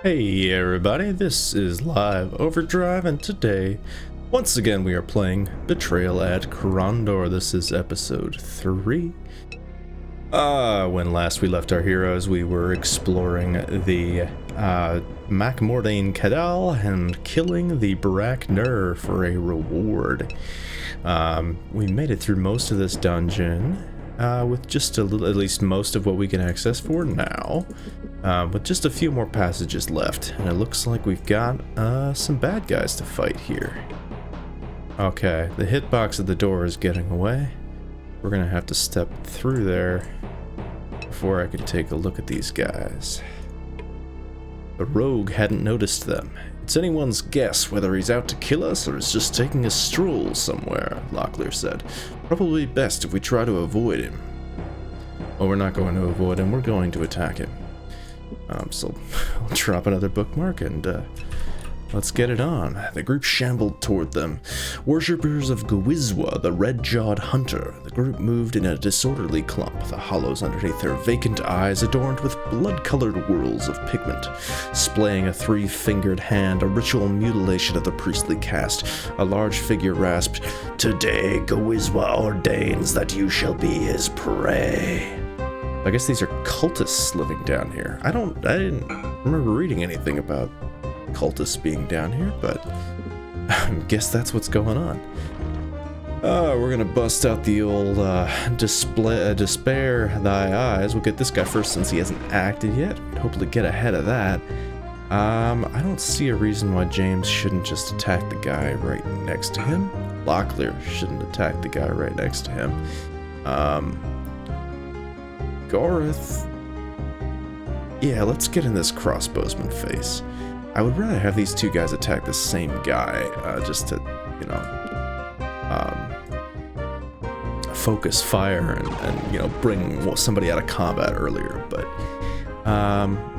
Hey everybody, this is Live Overdrive, and today, once again, we are playing Betrayal at Krondor. This is episode 3. When last we left our heroes, we were exploring the Macmordain Cadal and killing the Barak for a reward. We made it through most of this dungeon, with just a little, at least most of what we can access for now. With just a few more passages left, and it looks like we've got some bad guys to fight here. Okay, the hitbox at the door is getting away. We're gonna have to step through there before I can take a look at these guys. The rogue hadn't noticed them. It's anyone's guess whether he's out to kill us or is just taking a stroll somewhere, Locklear said. Probably best if we try to avoid him. Well, we're not going to avoid him, we're going to attack him. So I'll drop another bookmark and let's get it on. The group shambled toward them. Worshippers of Gwizwa, the red-jawed hunter. The group moved in a disorderly clump, the hollows underneath their vacant eyes adorned with blood-colored whirls of pigment. Splaying a three-fingered hand, a ritual mutilation of the priestly caste, a large figure rasped, "Today Gwizwa ordains that you shall be his prey." I guess these are cultists living down here. I didn't remember reading anything about cultists being down here, but I guess that's what's going on. We're gonna bust out the old despair thy eyes. We'll get this guy first since he hasn't acted yet. We'd hopefully get ahead of that. I don't see a reason why James shouldn't just attack the guy right next to him. Locklear shouldn't attack the guy right next to him. Gorath. Yeah, let's get in this crossbowsman face. I would rather have these two guys attack the same guy, just to, you know, focus fire and you know, bring somebody out of combat earlier. But,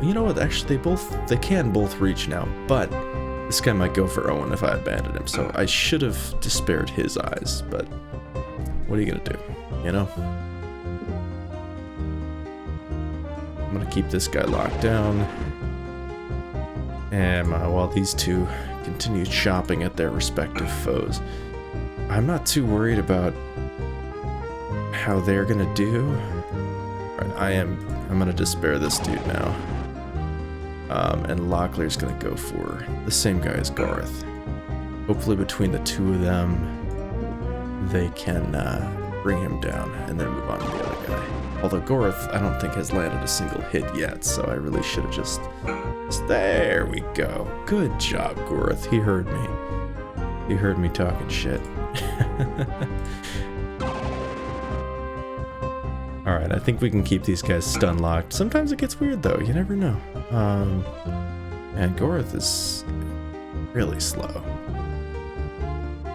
you know what, actually they can both reach now, but this guy might go for Owyn if I abandoned him, so I should have despaired his eyes, but what are you gonna do, you know? I'm gonna keep this guy locked down, and while these two continue chopping at their respective foes, I'm not too worried about how they're gonna do. Right, I'm gonna despair this dude now, and Locklear's gonna go for the same guy as Gorath. Hopefully between the two of them, they can bring him down and then move on to the other guy. Although Gorath, I don't think has landed a single hit yet, so I really should have just... There we go. Good job, Gorath. He heard me. He heard me talking shit. Alright, I think we can keep these guys stun locked. Sometimes it gets weird, though. You never know. And Gorath is really slow.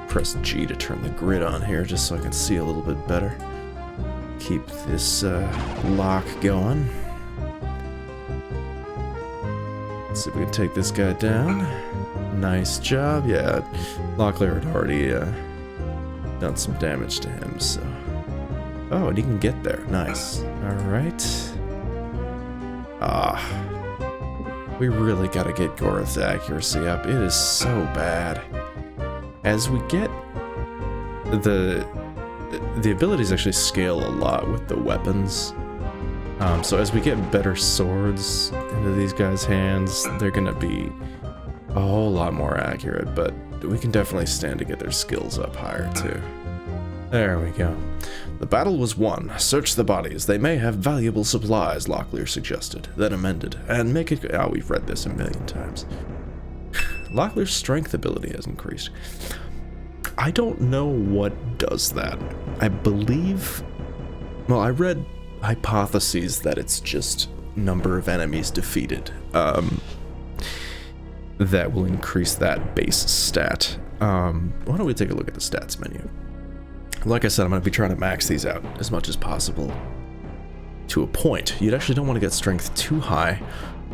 Press G to turn the grid on here, just so I can see a little bit better. Keep this lock going. Let's see if we can take this guy down. Nice job. Yeah, Locklear had already done some damage to him, so... Oh, and he can get there. Nice. Alright. We really gotta get Gorath's accuracy up. It is so bad. As we get... The abilities actually scale a lot with the weapons. So as we get better swords into these guys' hands, they're gonna be a whole lot more accurate, but we can definitely stand to get their skills up higher too. There we go. The battle was won. Search the bodies. They may have valuable supplies, Locklear suggested, then amended. And make it... Oh, we've read this a million times. Locklear's strength ability has increased. I don't know what does that. I believe... Well, I read hypotheses that it's just number of enemies defeated. That will increase that base stat. Why don't we take a look at the stats menu? Like I said, I'm going to be trying to max these out as much as possible. To a point. You actually don't want to get strength too high,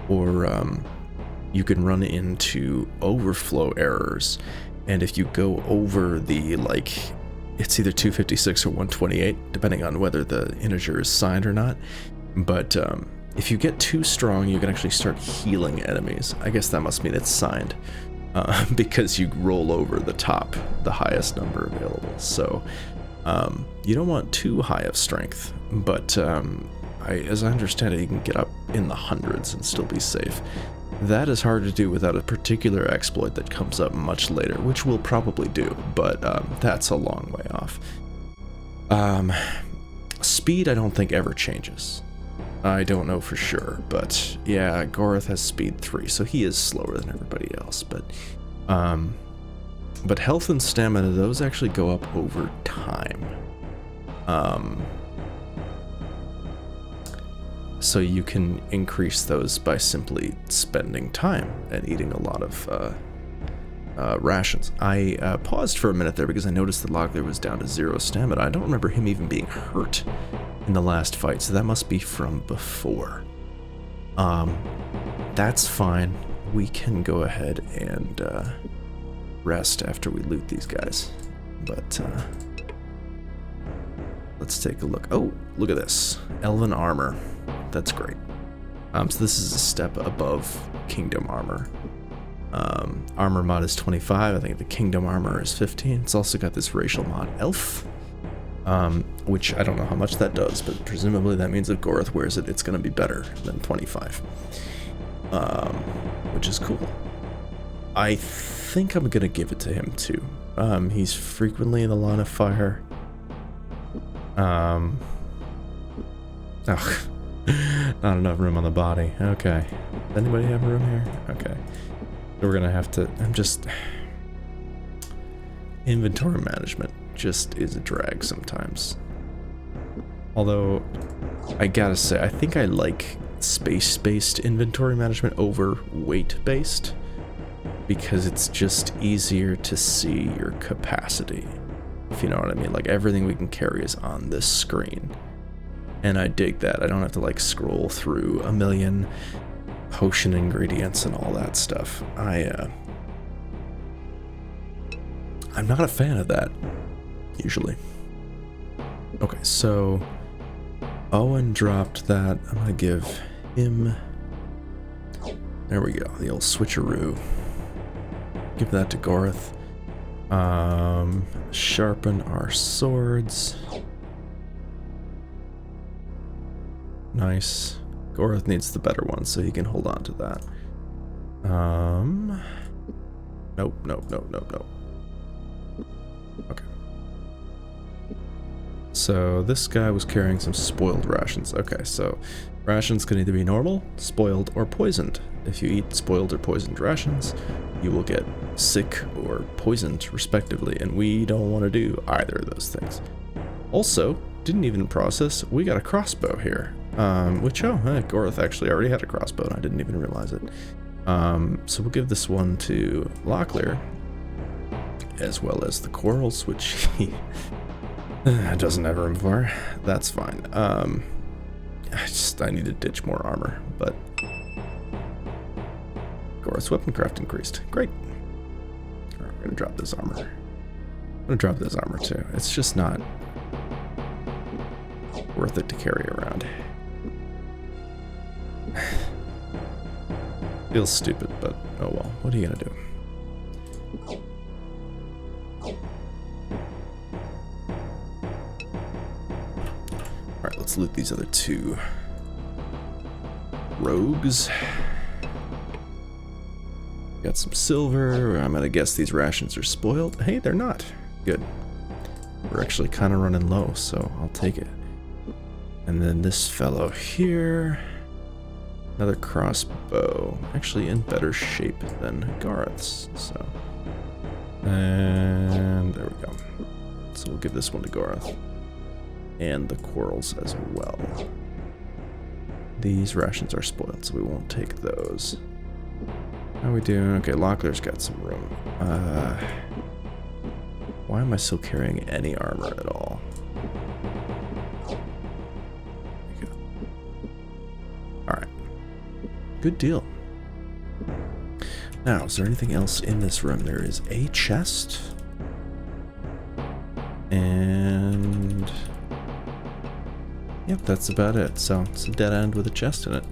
or you can run into overflow errors. And if you go over the, like, it's either 256 or 128, depending on whether the integer is signed or not. But if you get too strong, you can actually start healing enemies. I guess that must mean it's signed, because you roll over the top, the highest number available. So you don't want too high of strength, but as I understand it, you can get up in the hundreds and still be safe. That is hard to do without a particular exploit that comes up much later, which we'll probably do, but that's a long way off. Speed I don't think ever changes. I don't know for sure, but yeah, Gorath has speed 3, so he is slower than everybody else, but health and stamina, those actually go up over time. So you can increase those by simply spending time and eating a lot of rations. I paused for a minute there because I noticed that Locklear was down to 0 stamina. I don't remember him even being hurt in the last fight, so that must be from before. That's fine. We can go ahead and rest after we loot these guys. But let's take a look. Oh, look at this. Elven armor. That's great. So this is a step above Kingdom armor. Armor mod is 25. I think the Kingdom armor is 15. It's also got this racial mod, Elf, which I don't know how much that does, but presumably that means if Gorath wears it, it's going to be better than 25, which is cool. I think I'm going to give it to him too. He's frequently in the line of fire. Oh, not enough room on the body. Okay. Does anybody have room here? Okay. So we're gonna have to, inventory management just is a drag sometimes. Although, I gotta say, I think I like space-based inventory management over weight-based, because it's just easier to see your capacity, if you know what I mean. Like, everything we can carry is on this screen. And I dig that. I don't have to like scroll through a million potion ingredients and all that stuff. I'm not a fan of that, usually. Okay, so Owyn dropped that. I'm gonna give him, there we go, the old switcheroo. Give that to Gorath. Sharpen our swords. Nice. Gorath needs the better one, so he can hold on to that. Nope. Okay. So this guy was carrying some spoiled rations. Okay, so rations can either be normal, spoiled, or poisoned. If you eat spoiled or poisoned rations, you will get sick or poisoned, respectively, and we don't want to do either of those things. Also, didn't even process, we got a crossbow here. Gorath actually already had a crossbow, and I didn't even realize it. So we'll give this one to Locklear, as well as the quarrels, which he doesn't have room for. That's fine. I need to ditch more armor, but Gorath's weaponcraft increased. Great. All right, we're gonna drop this armor. I'm gonna drop this armor too. It's just not worth it to carry around. Feels stupid, but oh well. What are you gonna do? Alright, let's loot these other two rogues. Got some silver. I'm gonna guess these rations are spoiled. Hey, they're not. Good. We're actually kind of running low, so I'll take it. And then this fellow here. Another crossbow. Actually in better shape than Gorath's, so. And there we go. So we'll give this one to Gorath. And the quarrels as well. These rations are spoiled, so we won't take those. How are we doing? Okay, Locklear's got some room. Why am I still carrying any armor at all? Alright. Good deal. Now, is there anything else in this room? There is a chest. Yep, that's about it. So it's a dead end with a chest in it.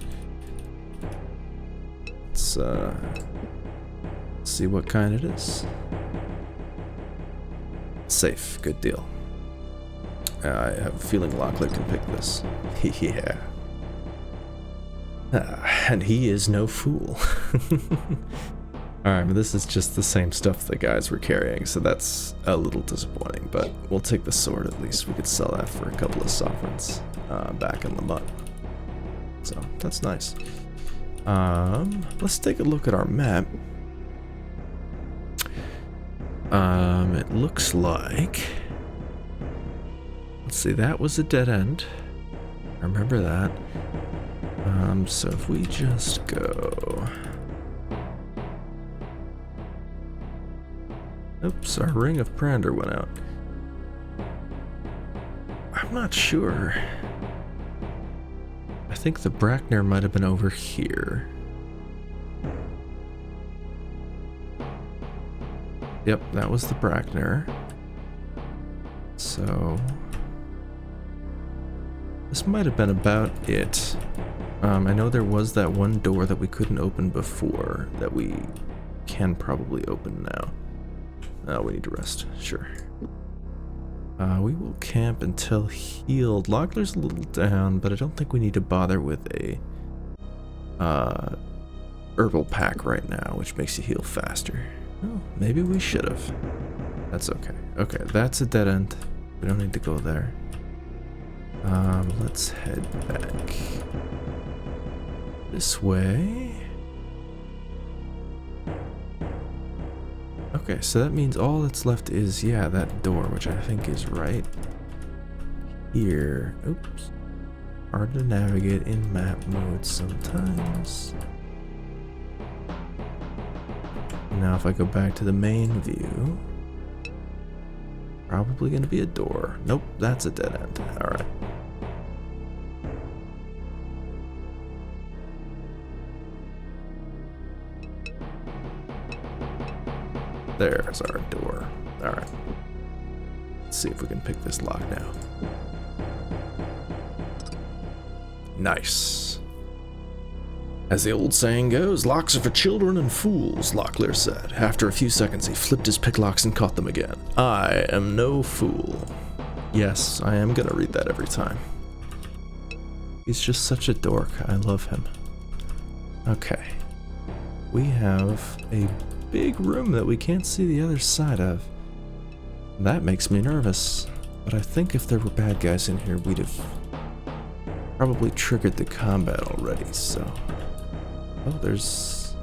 Let's see what kind it is. Safe, good deal. I have a feeling Locklear can pick this. Yeah. And he is no fool. Alright, but this is just the same stuff the guys were carrying, so that's a little disappointing, but we'll take the sword at least. We could sell that for a couple of sovereigns back in the mud. So, that's nice. Let's take a look at our map. It looks like... Let's see, that was a dead end. I remember that. So if we just go... Oops, our Ring of Krondor went out. I'm not sure. I think the Brackner might have been over here. Yep, that was the Brackner. So... this might have been about it. I know there was that one door that we couldn't open before that we can probably open now. We need to rest, sure. We will camp until healed. Locklear's a little down, but I don't think we need to bother with a herbal pack right now, which makes you heal faster. Oh, maybe we should have. That's okay. Okay, that's a dead end. We don't need to go there. Let's head back this way. Okay, so that means all that's left is, yeah, that door, which I think is right here. Oops. Hard to navigate in map mode sometimes. Now if I go back to the main view, probably gonna be a door. Nope, that's a dead end. Alright. There's our door. Alright. Let's see if we can pick this lock now. Nice. As the old saying goes, locks are for children and fools, Locklear said. After a few seconds, he flipped his picklocks and caught them again. I am no fool. Yes, I am gonna read that every time. He's just such a dork. I love him. Okay. We have a big room that we can't see the other side of. That makes me nervous. But I think if there were bad guys in here, we'd have probably triggered the combat already, so... Oh, there's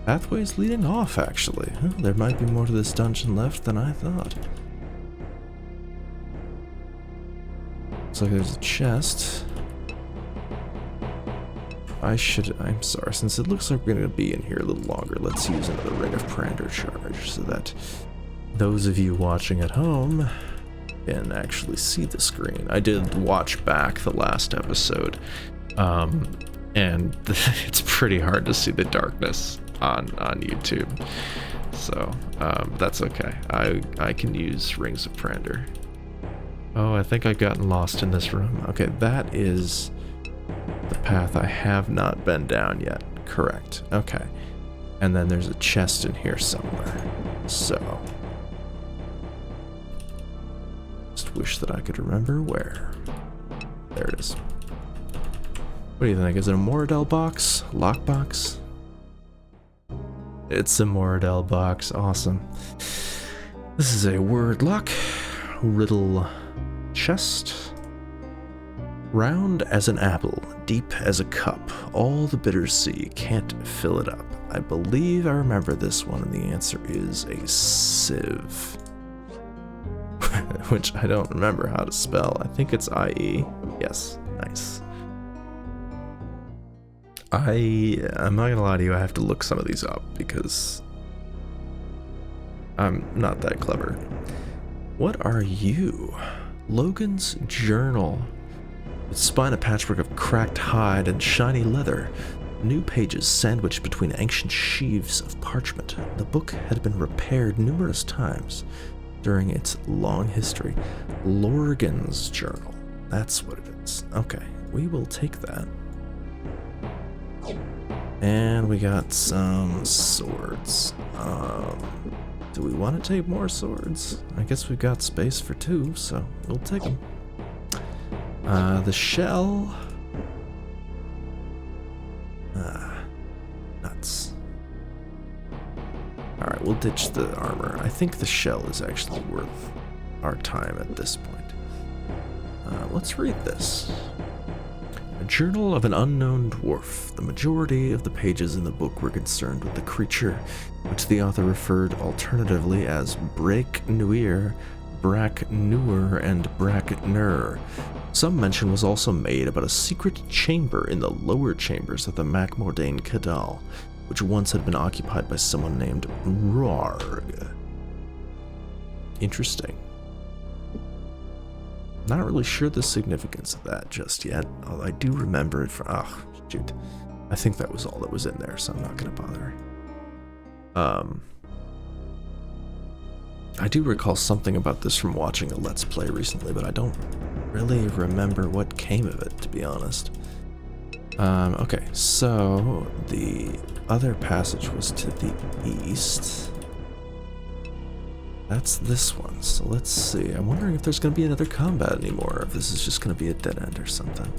pathways leading off, actually. Huh, there might be more to this dungeon left than I thought. Looks like there's a chest. I'm sorry, since it looks like we're going to be in here a little longer, let's use another Ring of Krondor charge so that those of you watching at home can actually see the screen. I did watch back the last episode, and it's pretty hard to see the darkness on YouTube, so that's okay. I can use Rings of Krondor. Oh, I think I've gotten lost in this room. Okay, that is the path I have not been down yet. Correct. Okay. And then there's a chest in here somewhere. So. Just wish that I could remember where. There it is. What do you think? Is it a Moradel box? Lockbox? It's a Moradel box. Awesome. This is a word lock. Riddle chest. Round as an apple, deep as a cup, all the bitter sea can't fill it up. I believe I remember this one, and the answer is a sieve. Which I don't remember how to spell. I think it's I-E. Yes, nice. I'm not gonna lie to you, I have to look some of these up, because I'm not that clever. What are you? Logan's Journal. With spine a patchwork of cracked hide and shiny leather, new pages sandwiched between ancient sheaves of parchment. The book had been repaired numerous times during its long history. Logan's Journal. That's what it is. Okay, we will take that. And we got some swords. Do we want to take more swords? I guess we've got space for 2, so we'll take them. The shell. Nuts. Alright, we'll ditch the armor. I think the shell is actually worth our time at this point. Let's read this. A journal of an unknown dwarf. The majority of the pages in the book were concerned with the creature, which the author referred alternatively as Break-Nuir, Brak-Nuir, and Brak-Nur. Some mention was also made about a secret chamber in the lower chambers of the Macmordain Cadal, which once had been occupied by someone named Rarg. Interesting. Not really sure the significance of that just yet, although I do remember it from... Oh, shoot. I think that was all that was in there, so I'm not going to bother. I do recall something about this from watching a Let's Play recently, but I don't really remember what came of it, to be honest. Okay, so the other passage was to the east. That's this one, so let's see. I'm wondering if there's going to be another combat anymore, or if this is just going to be a dead end or something.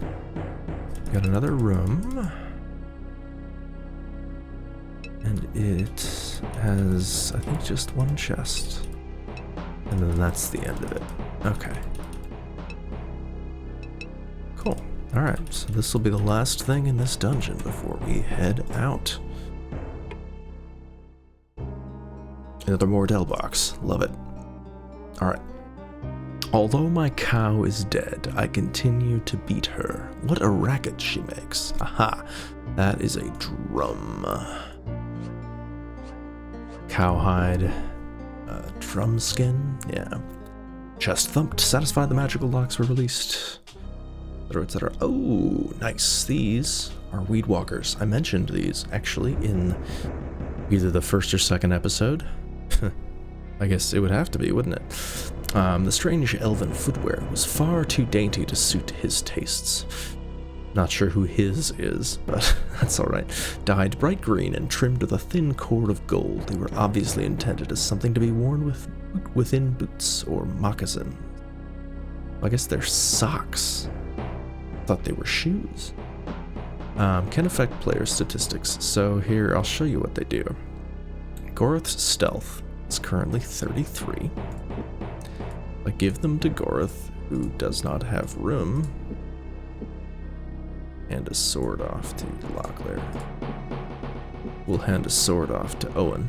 Got another room. And it has, I think, just one chest. And then that's the end of it. Okay. Cool. Alright, so this will be the last thing in this dungeon before we head out. Another Mordell box. Love it. Alright. Although my cow is dead, I continue to beat her. What a racket she makes. Aha. That is a drum. Cowhide. Drum skin. Yeah. Chest thumped. Satisfied the magical locks were released. Etc. etc. Oh, nice. These are weed walkers. I mentioned these actually in either the first or second episode. I guess it would have to be, wouldn't it? The strange elven footwear was far too dainty to suit his tastes. Not sure who his is, but that's alright. Dyed bright green and trimmed with a thin cord of gold, they were obviously intended as something to be worn within boots or moccasin. I guess they're socks. Thought they were shoes. Can affect player statistics, so here I'll show you what they do. Gorath's stealth is currently 33. I give them to Gorath, who does not have room, and a sword off to Locklear. We'll hand a sword off to Owyn.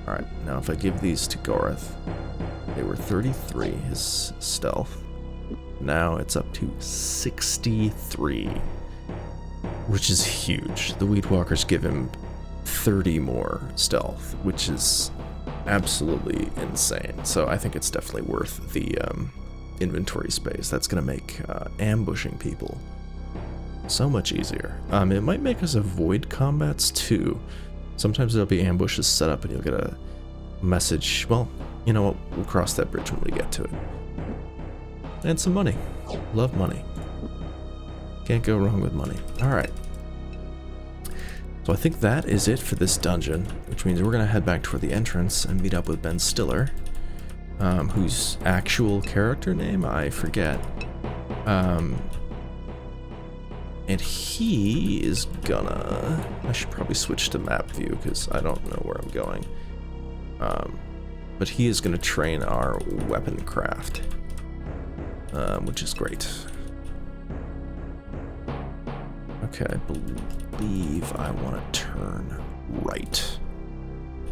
Alright, now if I give these to Gorath, they were 33, his stealth. Now it's up to 63, which is huge. The Weed Walkers give him 30 more stealth, which is absolutely insane. So I think it's definitely worth the inventory space. That's going to make ambushing people so much easier. It might make us avoid combats too. Sometimes there'll be ambushes set up and you'll get a message. Well, you know what? We'll cross that bridge when we get to it. And some money. Love money. Can't go wrong with money. Alright. So I think that is it for this dungeon, which means we're going to head back toward the entrance and meet up with Ben Stiller, whose actual character name I forget. And he is gonna... I should probably switch to map view because I don't know where I'm going. But he is gonna train our weapon craft, which is great. Okay, I believe I want to turn right.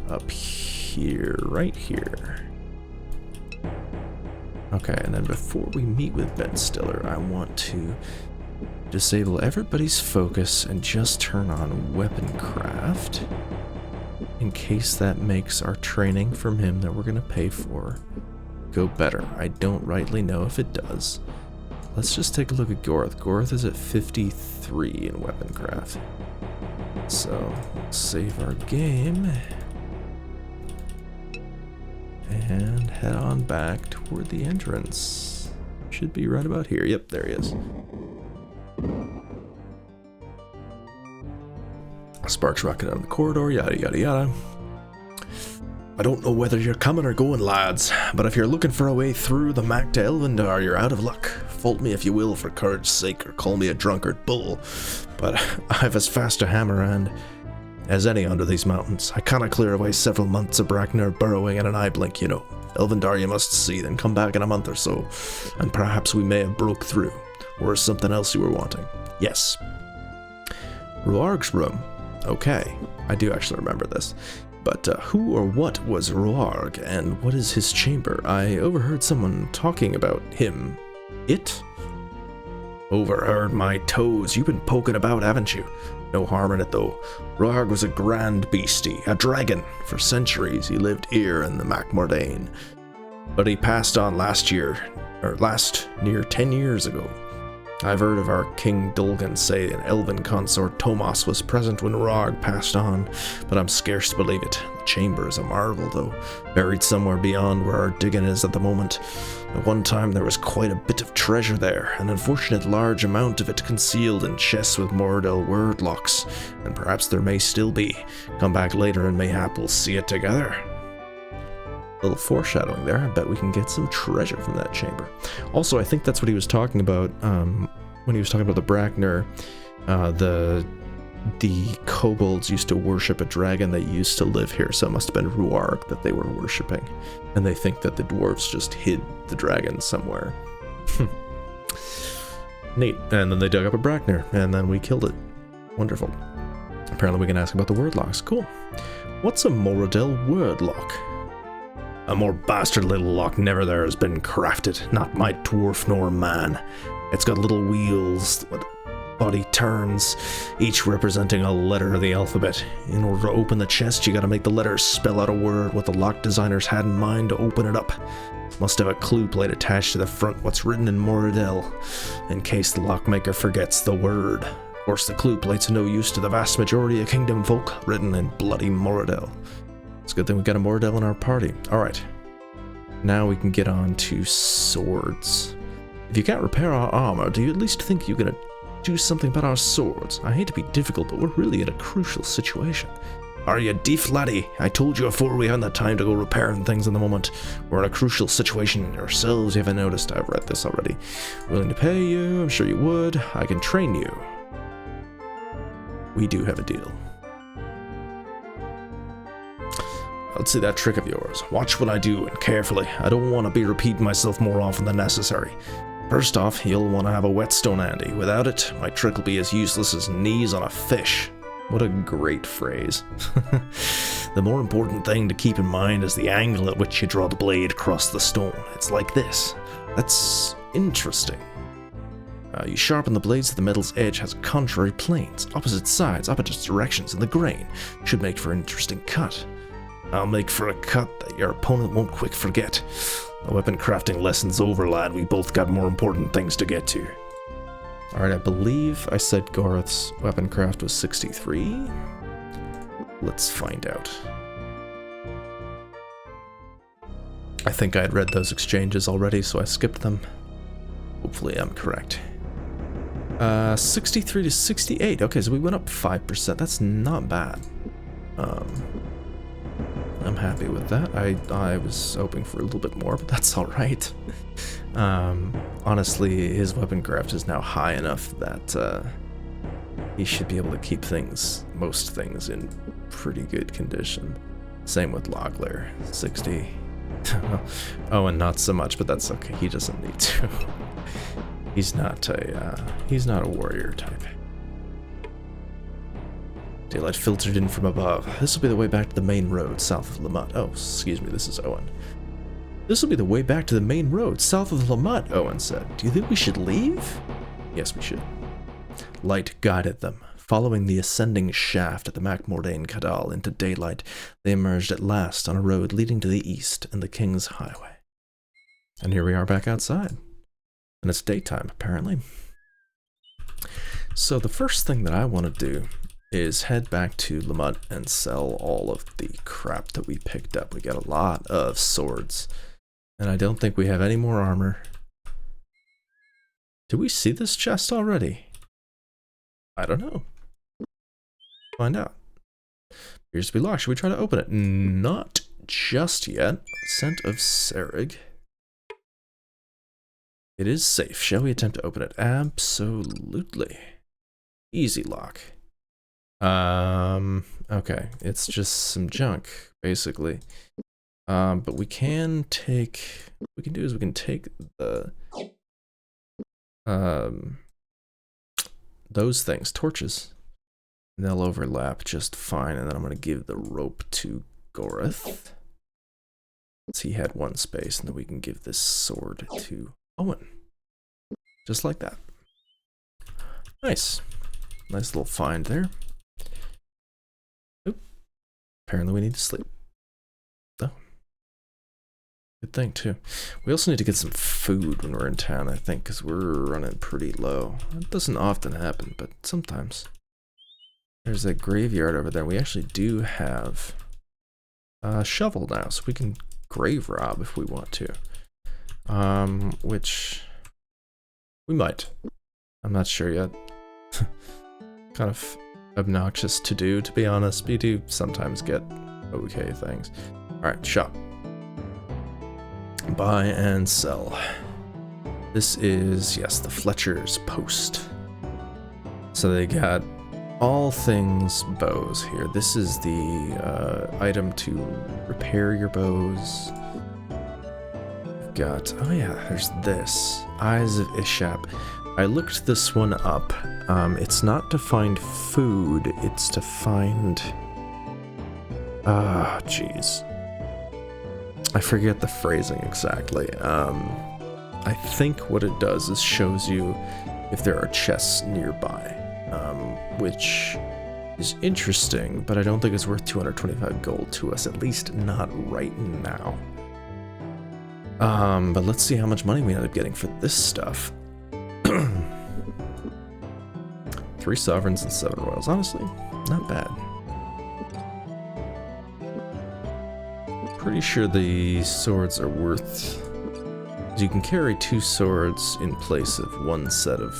Up here, right here. Okay, and then before we meet with Ben Stiller, I want to disable everybody's focus and just turn on weapon craft in case that makes our training from him that we're going to pay for go better. I don't rightly know if it does. Let's just take a look at Gorath. Gorath is at 53 in weapon craft. So let's save our game and head on back toward the entrance, should be right about here. Yep, there he is. Sparks rocket down the corridor, yada yada yada. I don't know whether you're coming or going, lads, but if you're looking for a way through the Mac to Elvendar, you're out of luck. Fault me if you will for courage's sake, or call me a drunkard bull, but I've as fast a hammer and as any under these mountains. I cannot clear away several months of Bracknir burrowing in an eye blink, you know. Elvendar you must see, then come back in a month or so, and perhaps we may have broke through. Or is something else you were wanting? Yes. Ruarg's room. Okay, I do actually remember this. But who or what was Ruarg, and what is his chamber? I overheard someone talking about him. It? Overheard my toes. You've been poking about, haven't you? No harm in it, though. Ruarg was a grand beastie, a dragon. For centuries, he lived here in the Macmordain. But he passed on last near 10 years ago. I've heard of our King Dulgan say an elven consort Tomas was present when Ruarg passed on, but I'm scarce to believe it. The chamber is a marvel, though, buried somewhere beyond where our digging is at the moment. At one time there was quite a bit of treasure there, an unfortunate large amount of it concealed in chests with Moradel word locks, and perhaps there may still be. Come back later and mayhap we'll see it together. A little foreshadowing there. I bet we can get some treasure from that chamber. Also, I think that's what he was talking about when he was talking about the Bracknir. The kobolds used to worship a dragon that used to live here, so it must have been Ruarg that they were worshipping. And they think that the dwarves just hid the dragon somewhere. Neat. And then they dug up a Bracknir, and then we killed it. Wonderful. Apparently we can ask about the word locks. Cool. What's a Moradel word lock? A more bastard little lock never there has been crafted, not my dwarf nor man. It's got little wheels, body turns, each representing a letter of the alphabet. In order to open the chest, you gotta make the letters spell out a word what the lock designers had in mind to open it up. Must have a clue plate attached to the front what's written in Moradel, in case the lockmaker forgets the word. Of course, the clue plate's no use to the vast majority of kingdom folk, written in bloody Moradel. It's a good thing we got a Moradel in our party. Alright. Now we can get on to swords. If you can't repair our armor, do you at least think you're gonna do something about our swords? I hate to be difficult, but we're really in a crucial situation. Are you deaf, laddie? I told you afore we haven't the time to go repairing things in the moment. We're in a crucial situation ourselves, you haven't noticed. I've read this already. Willing to pay you, I'm sure you would. I can train you. We do have a deal. Let's see that trick of yours. Watch what I do, and carefully. I don't want to be repeating myself more often than necessary. First off, you'll want to have a whetstone handy. Without it, my trick will be as useless as knees on a fish. What a great phrase. The more important thing to keep in mind is the angle at which you draw the blade across the stone. It's like this. That's interesting. You sharpen the blades so the metal's edge has contrary planes, opposite sides, opposite directions, and the grain should make for an interesting cut. I'll make for a cut that your opponent won't quick forget. The weapon crafting lesson's over, lad. We both got more important things to get to. Alright, I believe I said Gorath's weapon craft was 63. Let's find out. I think I had read those exchanges already, so I skipped them. Hopefully I'm correct. 63 to 68. Okay, so we went up 5%. That's not bad. I'm happy with that. I was hoping for a little bit more, but that's alright. Honestly, his weapon craft is now high enough that he should be able to keep most things in pretty good condition. Same with Locklear, 60. Oh, and not so much, but that's okay. He doesn't need to. He's not a warrior type. Daylight filtered in from above. This will be the way back to the main road south of Lamut. Oh, excuse me, this is Owyn. This will be the way back to the main road south of Lamut, Owyn said. Do you think we should leave? Yes, we should. Light guided them. Following the ascending shaft at the Macmordain Cadal into daylight, they emerged at last on a road leading to the east and the King's Highway. And here we are back outside. And it's daytime, apparently. So the first thing that I want to do is head back to Lamut and sell all of the crap that we picked up. We got a lot of swords, and I don't think we have any more armor. Did we see this chest already? I don't know. Find out. Appears to be locked. Should we try to open it? Not just yet. Scent of Serig. It is safe. Shall we attempt to open it? Absolutely. Easy lock. Okay. It's just some junk, basically. But we can take, what we can do is we can take the, those things, torches, and they'll overlap just fine. And then I'm going to give the rope to Gorath. He had one space, and then we can give this sword to Owyn. Just like that. Nice. Nice little find there. Oop. Apparently we need to sleep. Oh. Good thing, too. We also need to get some food when we're in town, I think, because we're running pretty low. It doesn't often happen, but sometimes. There's a graveyard over there. We actually do have a shovel now, so we can grave rob if we want to. Which we might. I'm not sure yet. Kind of obnoxious to do, to be honest. We do sometimes get okay things. Alright, shop. Buy and sell. This is, yes, the Fletcher's Post. So they got all things bows here. This is the item to repair your bows. We've got, oh yeah, there's this. Eyes of Ishap. I looked this one up. It's not to find food, it's to find... jeez. I forget the phrasing exactly. I think what it does is shows you if there are chests nearby. Which is interesting, but I don't think it's worth 225 gold to us, at least not right now. But let's see how much money we end up getting for this stuff. 3 sovereigns and 7 royals. Honestly, not bad. Pretty sure the swords are worth... You can carry 2 swords in place of 1 set of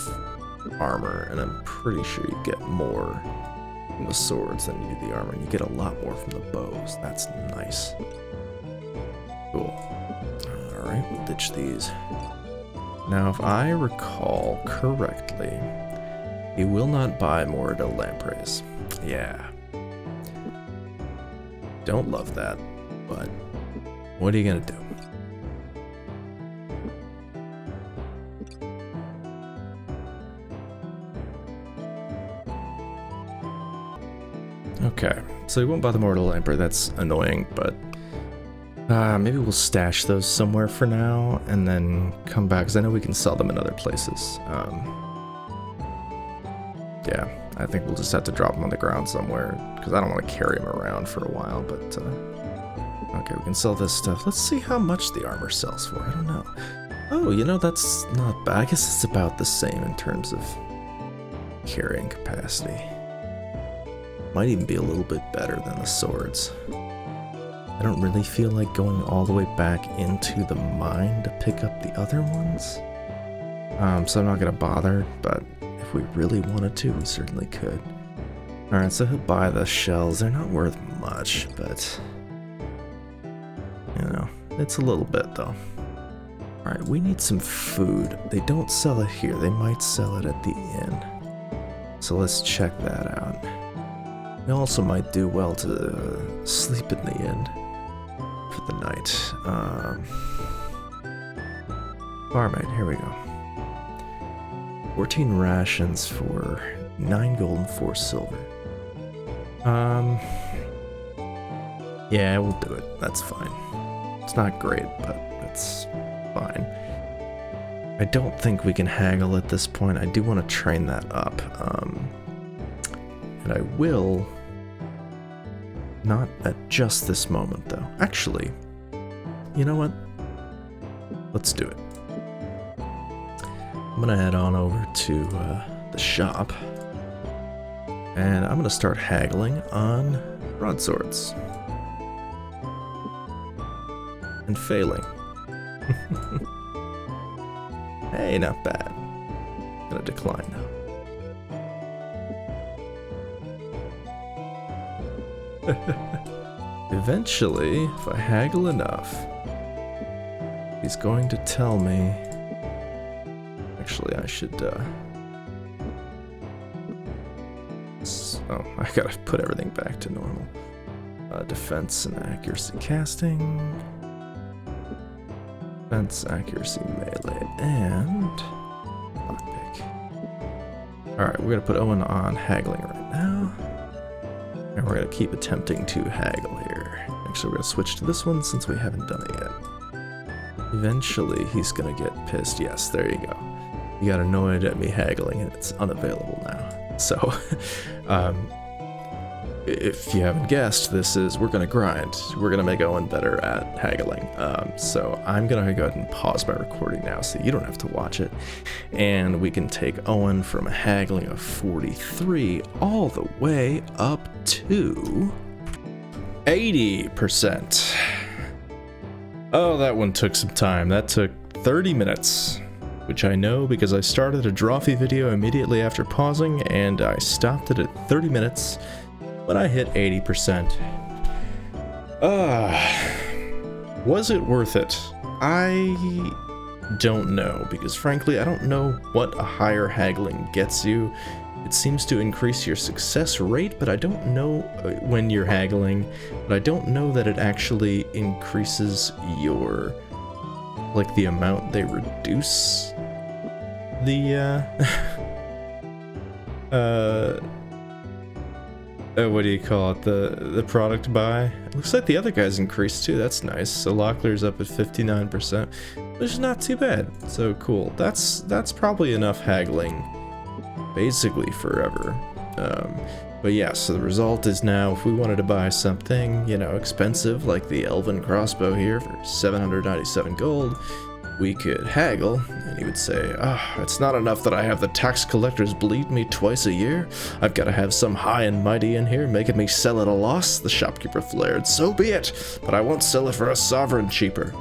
armor, and I'm pretty sure you get more from the swords than you do the armor, and you get a lot more from the bows. That's nice. Cool. Alright, we'll ditch these. Now, if I recall correctly, you will not buy more de lampreys. Yeah. Don't love that, but what are you gonna do? Okay, so we won't buy the Mortal Lamprey, that's annoying, but maybe we'll stash those somewhere for now, and then come back, because I know we can sell them in other places. Yeah, I think we'll just have to drop them on the ground somewhere, because I don't want to carry them around for a while, but okay, we can sell this stuff. Let's see how much the armor sells for, I don't know. Oh, you know, that's not bad. I guess it's about the same in terms of carrying capacity. Might even be a little bit better than the swords. I don't really feel like going all the way back into the mine to pick up the other ones. So I'm not gonna bother, but if we really wanted to, we certainly could. Alright, so he'll buy the shells. They're not worth much, but you know, it's a little bit though. Alright, we need some food. They don't sell it here. They might sell it at the inn. So let's check that out. We also might do well to sleep in the inn for the night. Barmaid, here we go. 14 rations for 9 gold and 4 silver. Yeah, we'll do it. That's fine. It's not great, but it's fine. I don't think we can haggle at this point. I do want to train that up. And I will... Not at just this moment, though. Actually, you know what? Let's do it. I'm gonna head on over to the shop, and I'm gonna start haggling on broadswords. And failing. Hey, not bad. gonna decline now. Eventually, if I haggle enough, he's going to tell me. Actually, I should, oh, I gotta put everything back to normal. Defense and accuracy casting. Defense, accuracy, melee, and lockpick. Alright, we're gonna put Owyn on haggling right now. And we're gonna keep attempting to haggle here. Actually, we're gonna switch to this one since we haven't done it yet. Eventually, he's gonna get pissed. Yes, there you go. He got annoyed at me haggling and it's unavailable now. So, if you haven't guessed, we're gonna grind. We're gonna make Owyn better at haggling. So I'm gonna go ahead and pause my recording now so you don't have to watch it. And we can take Owyn from a haggling of 43 all the way up to 80%. Oh, that one took some time. That took 30 minutes. Which I know because I started a Drawfee video immediately after pausing, and I stopped it at 30 minutes when I hit 80%. Was it worth it? I don't know, because frankly, I don't know what a higher haggling gets you. It seems to increase your success rate, but I don't know when you're haggling, but I don't know that it actually increases your, like, the amount they reduce the, what do you call it, the product buy. It looks like the other guys increased too. That's nice. So Locklear's up at 59%, which is not too bad. So cool. That's probably enough haggling basically forever. But yeah, so the result is now if we wanted to buy something, you know, expensive like the Elven crossbow here for 797 gold, we could haggle, and he would say, it's not enough that I have the tax collectors bleed me twice a year. I've got to have some high and mighty in here making me sell at a loss, the shopkeeper flared. So be it, but I won't sell it for a sovereign cheaper.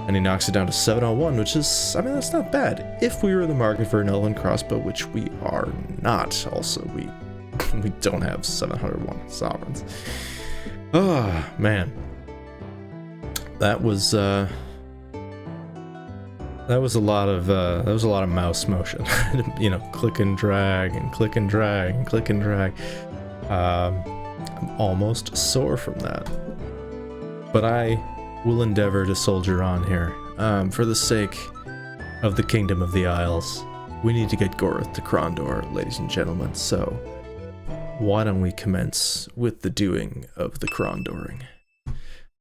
And he knocks it down to 701, which is, I mean, that's not bad. If we were in the market for an Elven crossbow, which we are not. Also, we don't have 701 sovereigns. Oh, man. That was a lot of mouse motion. You know, click and drag and click and drag and click and drag. I'm almost sore from that, but I will endeavor to soldier on here. For the sake of the Kingdom of the Isles, we need to get Gorath to Krondor, ladies and gentlemen. So why don't we commence with the doing of the Krondoring?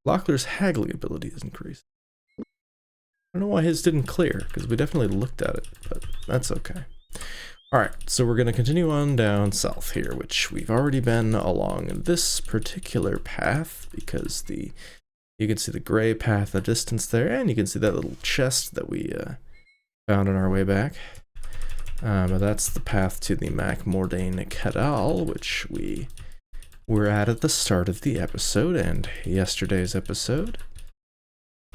Locklear's haggling ability is increased. I don't know why his didn't clear, because we definitely looked at it, but that's okay. Alright, so we're going to continue on down south here, which we've already been along this particular path, because you can see the gray path in the distance there, and you can see that little chest that we found on our way back. But that's the path to the Mac Mordain Cadal, which we were at the start of the episode, and yesterday's episode.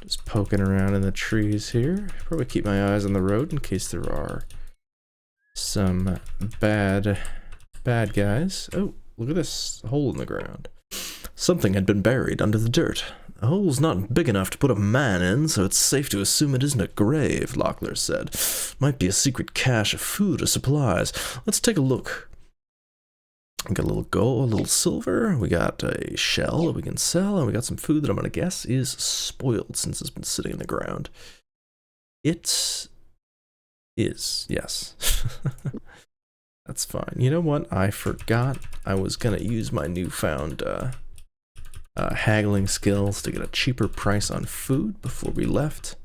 Just poking around in the trees here. Probably keep my eyes on the road in case there are some bad guys. Oh, look at this hole in the ground. Something had been buried under the dirt. The hole's not big enough to put a man in, so it's safe to assume it isn't a grave, Locklear said. Might be a secret cache of food or supplies. Let's take a look. We got a little gold, a little silver, we got a shell that we can sell, and we got some food that I'm gonna guess is spoiled since it's been sitting in the ground. It is, yes. That's fine. You know what? I forgot I was gonna use my newfound haggling skills to get a cheaper price on food before we left.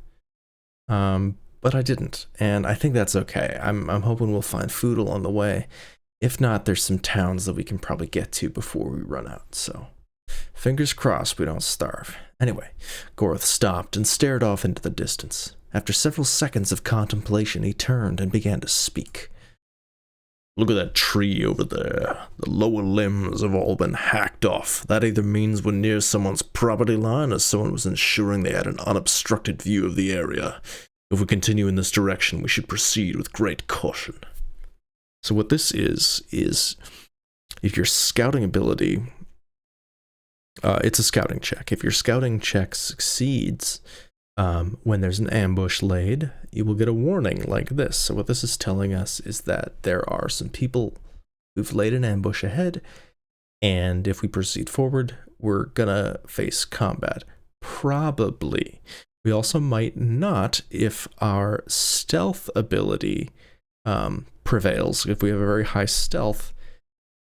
But I didn't, and I think that's okay. I'm hoping we'll find food along the way. If not, there's some towns that we can probably get to before we run out, so fingers crossed we don't starve. Anyway, Gorath stopped and stared off into the distance. After several seconds of contemplation, he turned and began to speak. Look at that tree over there. The lower limbs have all been hacked off. That either means we're near someone's property line or someone was ensuring they had an unobstructed view of the area. If we continue in this direction, we should proceed with great caution. So what this is if your scouting ability, it's a scouting check. If your scouting check succeeds, when there's an ambush laid, you will get a warning like this. So what this is telling us is that there are some people who've laid an ambush ahead, and if we proceed forward, we're gonna face combat. Probably. We also might not if our stealth ability prevails. If we have a very high stealth,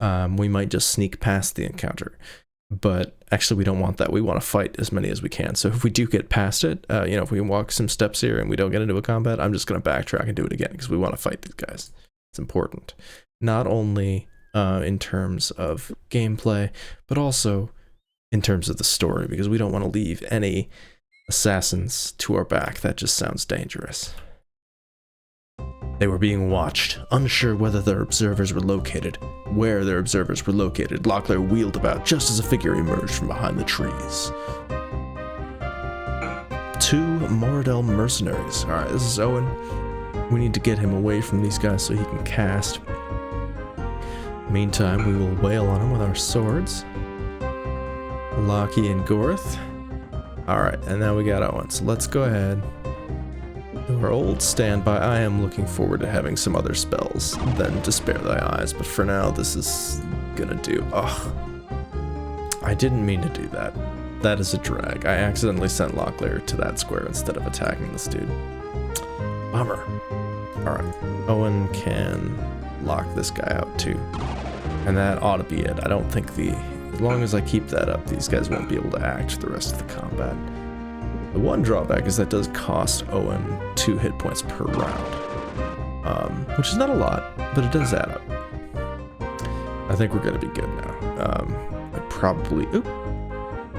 we might just sneak past the encounter. But actually, we don't want that. We want to fight as many as we can. So if we do get past it, if we can walk some steps here and we don't get into a combat, I'm just going to backtrack and do it again because we want to fight these guys. It's important. Not only in terms of gameplay, but also in terms of the story, because we don't want to leave any assassins to our back. That just sounds dangerous. They were being watched, unsure whether their observers were located. Where their observers were located, Locklear wheeled about just as a figure emerged from behind the trees. 2 Moradel mercenaries. Alright, this is Owyn. We need to get him away from these guys so he can cast. Meantime, we will wail on him with our swords. Locklear and Gorath. Alright, and now we got Owyn, so let's go ahead. Our old standby. I am looking forward to having some other spells than Despair Thy Eyes, but for now this is gonna do. Ugh. I didn't mean to do that. That is a drag. I accidentally sent Locklear to that square instead of attacking this dude. Bummer. Alright. Owyn can lock this guy out too. And that ought to be it. I don't think as long as I keep that up, these guys won't be able to act the rest of the combat. The one drawback is that does cost Owyn 2 hit points per round, which is not a lot, but it does add up. I think we're gonna be good now.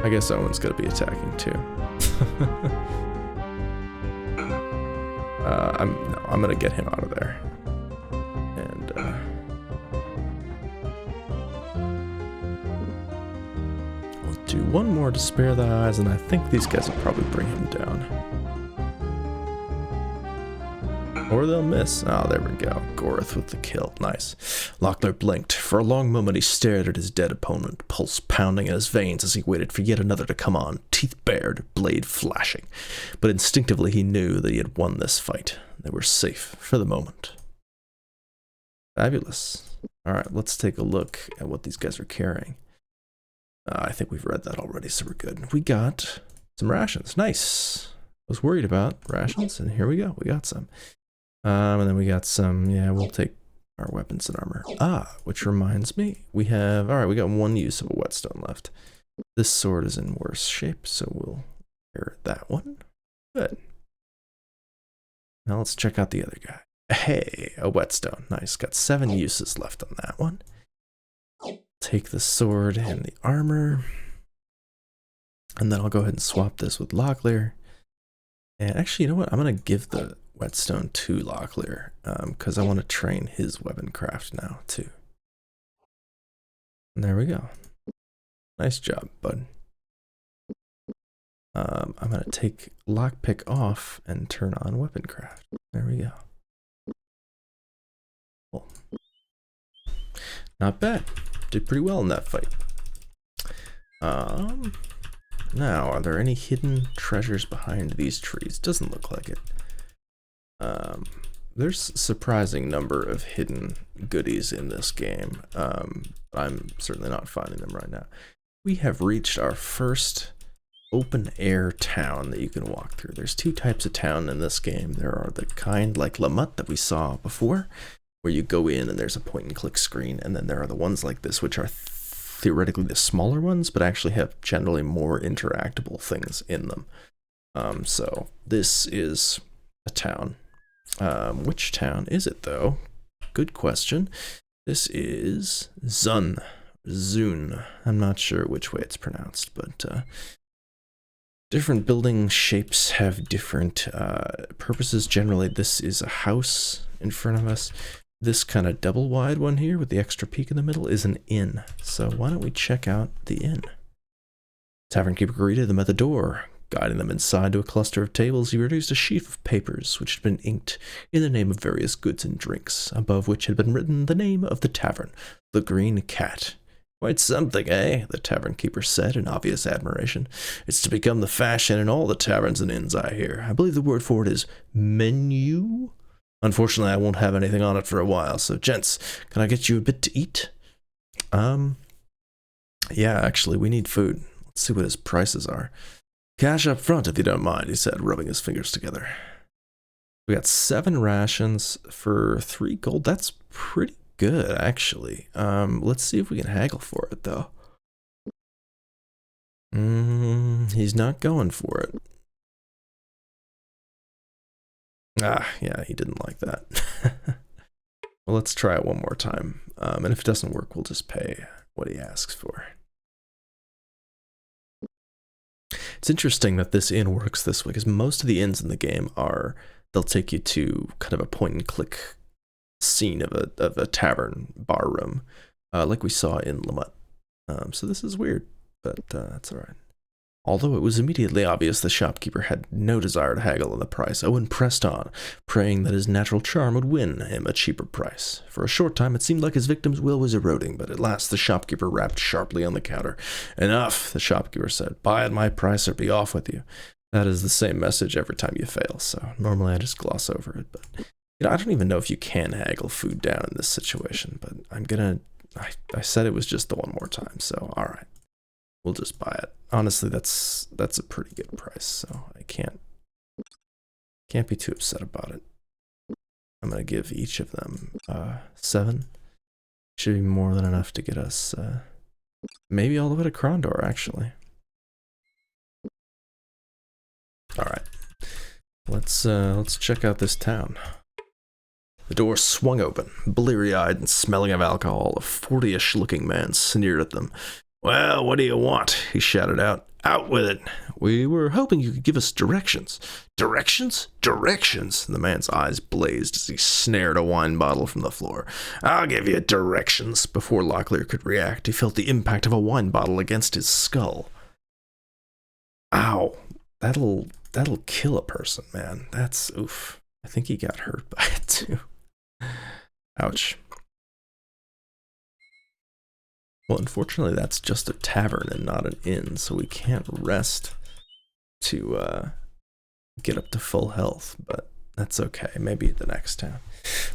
I guess Owyn's gonna be attacking too. I'm gonna get him out of there, and we'll do one more to spare the eyes, and I think these guys will probably bring him down. Or they'll miss. Oh, there we go. Gorath with the kill. Nice. Locklear blinked. For a long moment he stared at his dead opponent, pulse pounding in his veins as he waited for yet another to come on, teeth bared, blade flashing. But instinctively he knew that he had won this fight. They were safe for the moment. Fabulous. Alright, let's take a look at what these guys are carrying. I think we've read that already, so we're good. We got some rations. Nice. I was worried about rations, and here we go. We got some. And then we got some, yeah, we'll take our weapons and armor. Which reminds me, we got 1 use of a whetstone left. This sword is in worse shape, so we'll repair that one. Good. Now let's check out the other guy. Hey, a whetstone. Nice, got 7 uses left on that one. Take the sword and the armor. And then I'll go ahead and swap this with Locklear. And actually, you know what? I'm going to give the whetstone to Locklear, because I want to train his weapon craft now, too. And there we go. Nice job, bud. I'm going to take lockpick off and turn on weapon craft. There we go. Cool. Not bad. Did pretty well in that fight. Now, are there any hidden treasures behind these trees? Doesn't look like it. There's a surprising number of hidden goodies in this game. I'm certainly not finding them right now. We have reached our first open air town that you can walk through. There's 2 types of town in this game. There are the kind like Lamut that we saw before, where you go in and there's a point and click screen, and then there are the ones like this, which are theoretically the smaller ones, but actually have generally more interactable things in them. So this is a town. Which town is it, though? Good question. This is Zun. I'm not sure which way it's pronounced, but different building shapes have different purposes. Generally, this is a house in front of us. This kind of double wide one here with the extra peak in the middle is an inn. So why don't we check out the inn? Tavern keeper greeted them at the door. Guiding them inside to a cluster of tables, he produced a sheaf of papers which had been inked in the name of various goods and drinks, above which had been written the name of the tavern, the Green Cat. Quite something, eh? The tavern keeper said in obvious admiration. It's to become the fashion in all the taverns and inns, I hear. I believe the word for it is menu? Unfortunately, I won't have anything on it for a while, so gents, can I get you a bit to eat? Yeah, actually, we need food. Let's see what his prices are. Cash up front, if you don't mind, he said, rubbing his fingers together. We got 7 rations for 3 gold. That's pretty good, actually. Let's see if we can haggle for it, though. He's not going for it. Yeah, he didn't like that. Well, let's try it one more time. And if it doesn't work, we'll just pay what he asks for. It's interesting that this inn works this way, because most of the inns in the game they'll take you to kind of a point-and-click scene of a tavern bar room, like we saw in Lamut. So this is weird, but that's alright. Although it was immediately obvious the shopkeeper had no desire to haggle on the price, Owyn pressed on, praying that his natural charm would win him a cheaper price. For a short time it seemed like his victim's will was eroding, but at last the shopkeeper rapped sharply on the counter. Enough, the shopkeeper said. Buy at my price or be off with you. That is the same message every time you fail, so normally I just gloss over it, but I don't even know if you can haggle food down in this situation, but I said it was just the one more time, so alright. We'll just buy it. Honestly, that's a pretty good price, so I can't be too upset about it. I'm gonna give each of them 7. Should be more than enough to get us maybe all the way to Krondor, actually. Alright. Let's check out this town. The door swung open. Bleary-eyed and smelling of alcohol, a 40-ish looking man sneered at them. Well, what do you want? He shouted out. Out with it. We were hoping you could give us directions. Directions? Directions? The man's eyes blazed as he snared a wine bottle from the floor. I'll give you directions. Before Locklear could react, he felt the impact of a wine bottle against his skull. Ow. That'll kill a person, man. That's oof. I think he got hurt by it too. Ouch. Well, unfortunately, that's just a tavern and not an inn, so we can't rest to get up to full health, but that's okay. Maybe at the next town.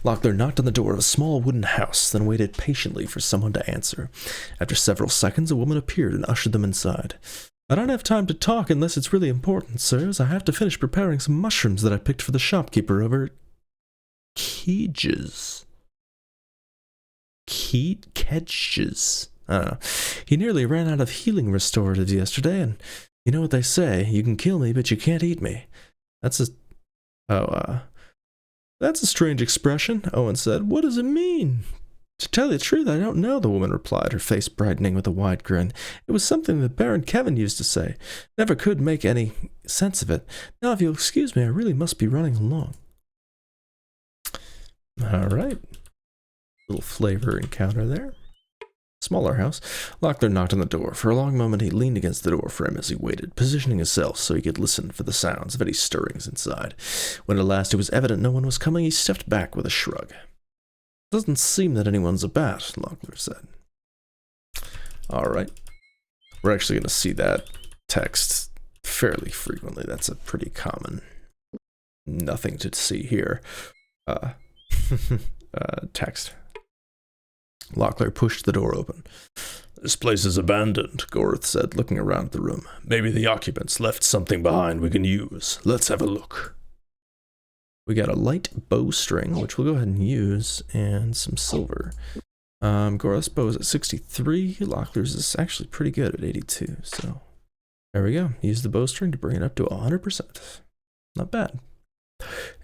Locklear knocked on the door of a small wooden house, then waited patiently for someone to answer. After several seconds, a woman appeared and ushered them inside. I don't have time to talk unless it's really important, sirs. I have to finish preparing some mushrooms that I picked for the shopkeeper over at Kedge's. I don't know. He nearly ran out of healing restoratives yesterday, and you know what they say, you can kill me, but you can't eat me. That's a strange expression, Owyn said. What does it mean? To tell you the truth, I don't know, the woman replied, her face brightening with a wide grin. It was something that Baron Kevin used to say. Never could make any sense of it. Now, if you'll excuse me, I really must be running along. Alright. Little flavor encounter there. Smaller house. Locklear knocked on the door. For a long moment he leaned against the door frame as he waited, positioning himself so he could listen for the sounds of any stirrings inside. When at last it was evident no one was coming, he stepped back with a shrug. Doesn't seem that anyone's about, Locklear said. Alright. We're actually going to see that text fairly frequently. That's a pretty common nothing to see here. Text. Locklear pushed the door open. This place is abandoned, Gorath said, looking around the room. Maybe the occupants left something behind we can use. Let's have a look. We got a light bowstring, which we'll go ahead and use, and some silver. Gorath's bow is at 63. Locklear's is actually pretty good at 82, so there we go. Use the bowstring to bring it up to 100%. Not bad.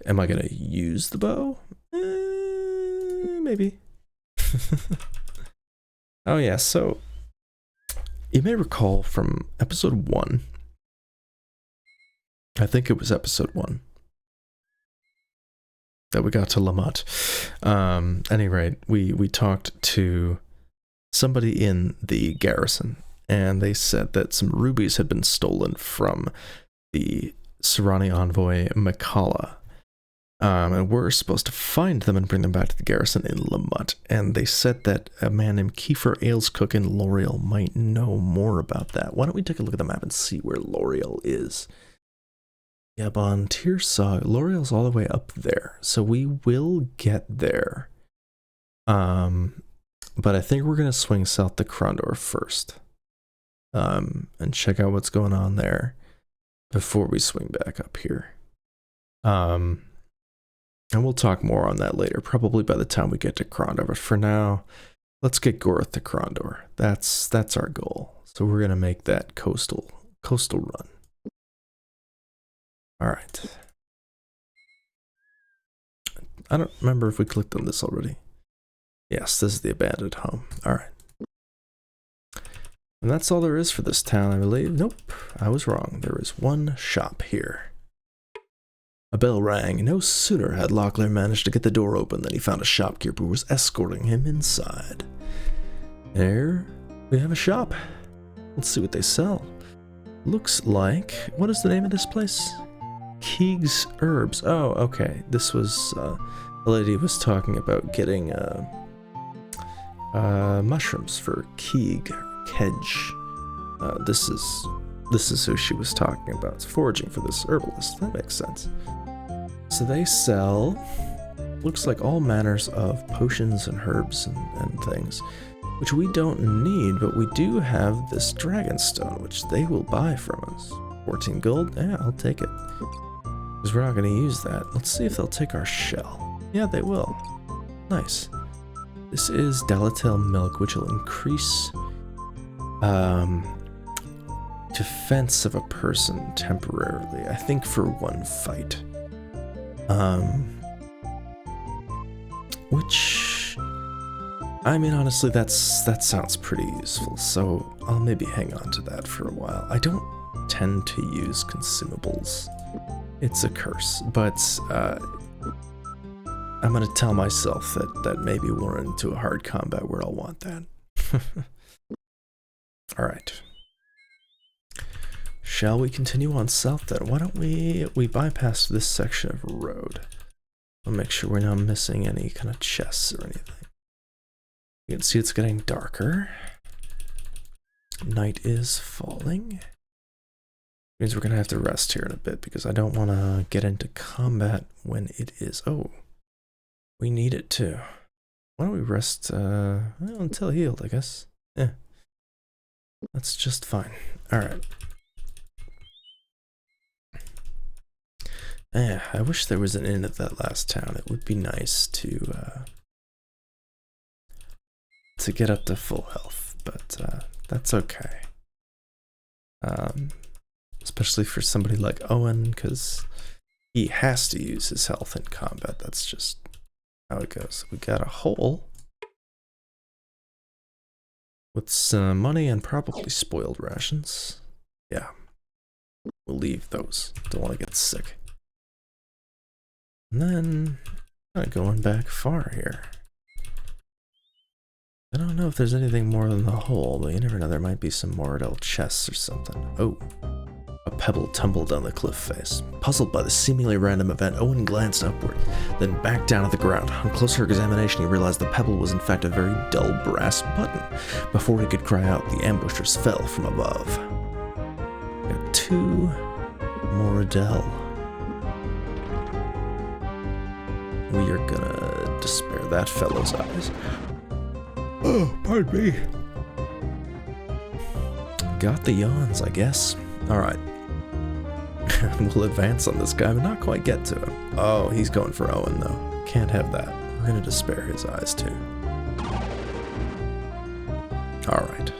Am I going to use the bow? Maybe. Oh yeah, so you may recall from episode 1, I think it was episode 1, that we got to Lamut. Any rate, we talked to somebody in the garrison, and they said that some rubies had been stolen from the Serrani envoy Makala. And we're supposed to find them and bring them back to the garrison in Lamut. And they said that a man named Kiefer Ailescook in L'Oreal might know more about that. Why don't we take a look at the map and see where L'Oreal is? Yep, on Tearsog, L'Oreal's all the way up there. So we will get there. But I think we're going to swing south to Krondor first. And check out what's going on there before we swing back up here. And we'll talk more on that later, probably by the time we get to Krondor. But for now, let's get Gorath to Krondor. That's our goal. So we're gonna make that coastal run. All right. I don't remember if we clicked on this already. Yes, this is the abandoned home. All right. And that's all there is for this town, I believe. Nope, I was wrong. There is one shop here. A bell rang. No sooner had Locklear managed to get the door open than he found a shopkeeper who was escorting him inside. There we have a shop. Let's see what they sell. Looks like... what is the name of this place? Keeg's Herbs. Oh, okay. This was... the lady was talking about getting mushrooms for Keeg. Kedge. This is who she was talking about. It's foraging for this herbalist. That makes sense. So they sell, looks like all manners of potions and herbs and things, which we don't need, but we do have this dragonstone, which they will buy from us. 14 gold? Yeah, I'll take it. Because we're not going to use that. Let's see if they'll take our shell. Yeah, they will. Nice. This is Dalatail milk, which will increase defense of a person temporarily, I think for one fight. Which, I mean, honestly, that sounds pretty useful, so I'll maybe hang on to that for a while. I don't tend to use consumables. It's a curse, but I'm gonna tell myself that maybe we're into a hard combat where I'll want that. Alright. Shall we continue on south then? Why don't we bypass this section of road? I'll make sure we're not missing any kind of chests or anything. You can see it's getting darker. Night is falling. Means we're gonna have to rest here in a bit because I don't want to get into combat when it is. Oh, we need it too. Why don't we rest well, until healed, I guess. Yeah, that's just fine. All right. Yeah, I wish there was an inn at that last town. It would be nice to get up to full health, but that's okay. Especially for somebody like Owyn, because he has to use his health in combat. That's just how it goes. We got a hole with some money and probably spoiled rations. Yeah, we'll leave those. Don't want to get sick. And then, not going back far here. I don't know if there's anything more than the hole, but you never know, there might be some more adult chests or something. Oh, a pebble tumbled down the cliff face. Puzzled by the seemingly random event, Owyn glanced upward, then back down at the ground. On closer examination, he realized the pebble was in fact a very dull brass button. Before he could cry out, the ambushers fell from above. Got 2 more Adele. We are gonna despair that fellow's eyes. Oh, pardon me. Got the yawns, I guess. Alright. We'll advance on this guy, but not quite get to him. Oh, he's going for Owyn, though. Can't have that. We're gonna despair his eyes, too. Alright.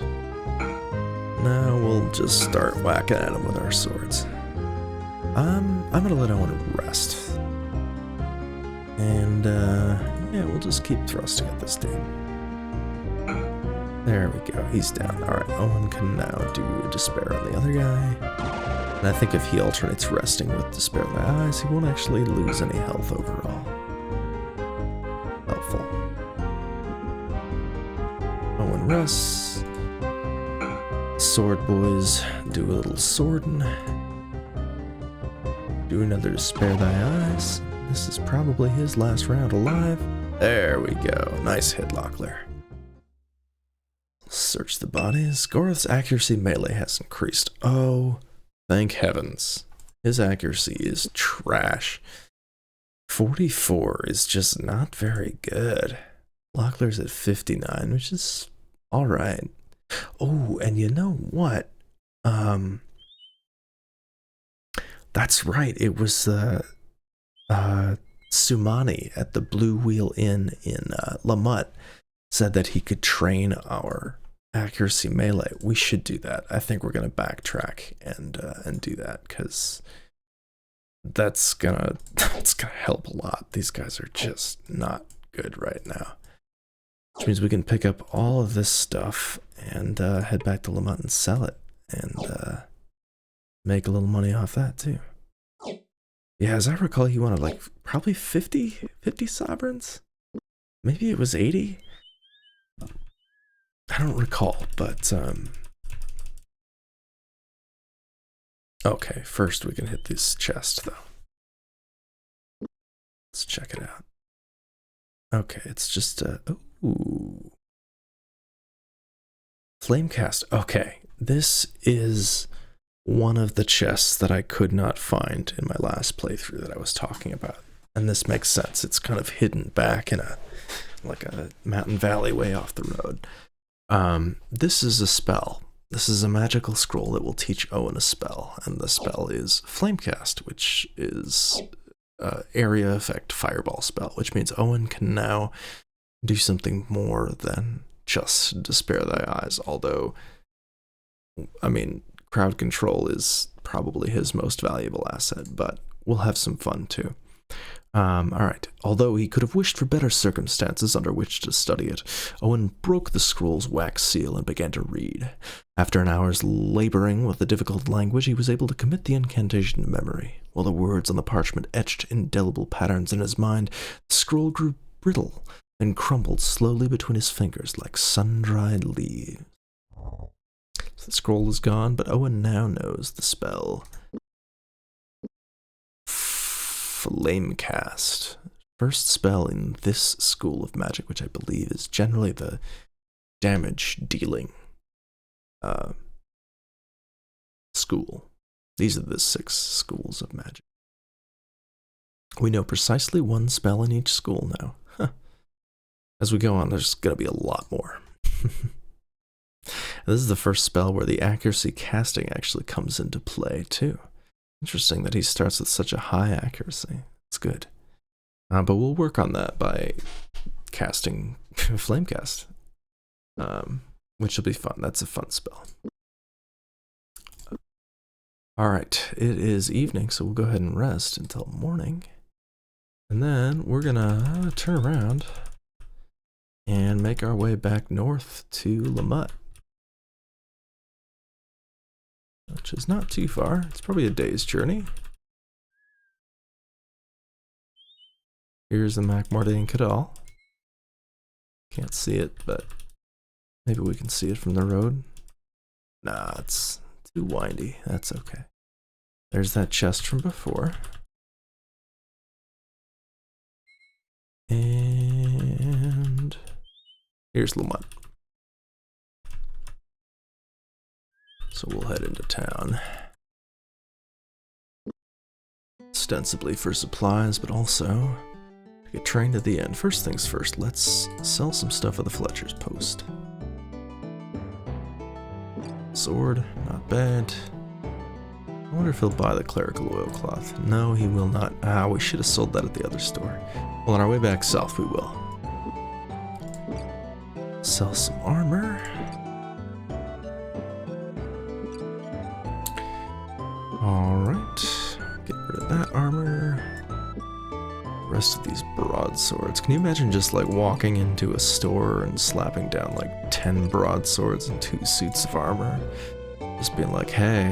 Now we'll just start whacking at him with our swords. I'm gonna let Owyn rest. And, yeah, we'll just keep thrusting at this dude. There we go, he's down. Alright, Owyn can now do Despair on the other guy. And I think if he alternates resting with Despair in my eyes, he won't actually lose any health overall. Helpful. Owyn rests. Sword boys do a little swording. Do another spare thy eyes. This is probably his last round alive. There we go. Nice hit, Locklear. Search the bodies. Gorath's accuracy melee has increased. Oh, thank heavens. His accuracy is trash. 44 is just not very good. Locklear's at 59, which is alright. Oh, and you know what? That's right. It was Sumani at the Blue Wheel Inn in Lamut said that he could train our accuracy melee. We should do that. I think we're gonna backtrack and do that, because that's gonna help a lot. These guys are just not good right now. Which means we can pick up all of this stuff and head back to Lamut and sell it and make a little money off that too. Yeah, as I recall, he wanted like probably 50 sovereigns. Maybe it was 80. I don't recall, but okay, first we can hit this chest though. Let's check it out. Okay, it's just ooh. Flamecast. Okay, this is one of the chests that I could not find in my last playthrough that I was talking about. And this makes sense. It's kind of hidden back in like a mountain valley way off the road. This is a spell. This is a magical scroll that will teach Owyn a spell, and the spell is Flamecast, which is area effect fireball spell, which means Owyn can now do something more than just Despair Thy Eyes, although, I mean, crowd control is probably his most valuable asset, but we'll have some fun too. Alright, although he could have wished for better circumstances under which to study it, Owyn broke the scroll's wax seal and began to read. After an hour's laboring with the difficult language, he was able to commit the incantation to memory. While the words on the parchment etched indelible patterns in his mind, the scroll grew brittle and crumbled slowly between his fingers like sun-dried leaves. So the scroll is gone, but Owyn now knows the spell. Flamecast. First spell in this school of magic, which I believe is generally the damage dealing school. These are the 6 schools of magic. We know precisely one spell in each school now. Huh. As we go on, there's going to be a lot more. This is the first spell where the accuracy casting actually comes into play too. Interesting that he starts with such a high accuracy. It's good. But we'll work on that by casting Flamecast, which will be fun. That's a fun spell. Alright, it is evening, so we'll go ahead and rest until morning. And then we're gonna turn around and make our way back north to Lamut, which is not too far. It's probably a day's journey. Here's the Macmordain Cadal. Can't see it, but maybe we can see it from the road. Nah, it's too windy. That's okay. There's that chest from before. And here's Lamut. So we'll head into town. Ostensibly for supplies, but also to get trained at the end. First things first, let's sell some stuff at the Fletcher's Post. Sword, not bad. I wonder if he'll buy the clerical oilcloth. No, he will not. Ah, we should have sold that at the other store. Well, on our way back south, we will. Sell some armor. Alright, get rid of that armor. The rest of these broadswords. Can you imagine just like walking into a store and slapping down like 10 broadswords and 2 suits of armor? Just being like, hey,